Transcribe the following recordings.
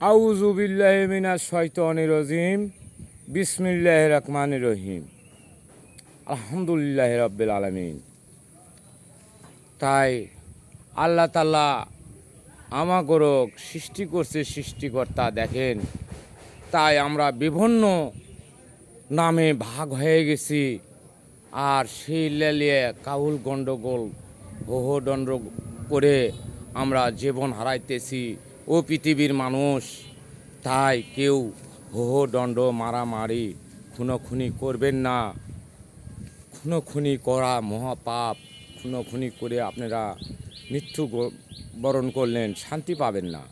আউযু বিল্লাহি মিনাশ শাইতানির রাজিম। বিসমিল্লাহির রহমানির রহিম। আলহামদুলিল্লাহি রাব্বিল আলামিন। তাই আল্লাহ তাআলা আমাগরক সৃষ্টি করছে সৃষ্টিকর্তা দেখেন। তাই আমরা বিভিন্ন নামে ভাগ হয়ে গেছি। আর সেই লেলিয়ে কাউল গণ্ডগোল হোহদণ্ড করে আমরা জীবন হারাইতেছি ও পৃথিবীর মানুষ। তাই কেউ হোহদণ্ড মারামারি খুনোখুনি করবেন না। খুনোখুনি করা মহাপাপ। খুনোখুনি করে আপনারা মৃত্যু বরণ করলেন, শান্তি পাবেন না,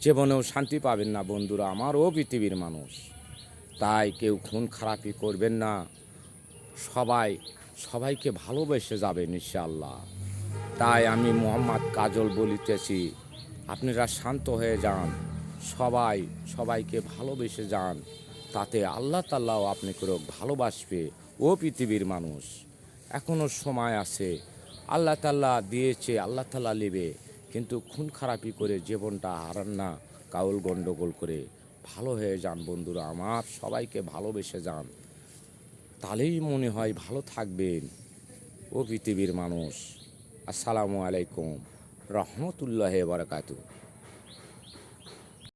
জীবনেও শান্তি পাবেন না বন্ধুরা আমার ও পৃথিবীর মানুষ। তাই কেউ খুন খারাপি করবেন না। সবাইকে ভালোবেসে যাবেন ইনশাআল্লাহ। তাই আমি মোহাম্মদ কাজল বলিতেছি, আপনারা শান্ত হয়ে যান, সবাইকে ভালোবেসে যান। তাতে আল্লাহ তাআলাও আপনাকে ভালোবাসবে ও পৃথিবীর মানুষ। এখনও সময় আছে, আল্লাহ তাআলা দিয়েছে, আল্লাহ তাআলা নেবে। কিন্তু খুন খারাপি করে জীবনটা হারান না, কাউল গণ্ডগোল করে। ভালো হয়ে যান বন্ধুরা আমার, সবাইকে ভালোবেসে যান। তাহলেই মনে হয় ভালো থাকবেন ও পৃথিবীর মানুষ। আসসালামু আলাইকুম রহমতুল্লাহি ওয়া বারাকাতুহু।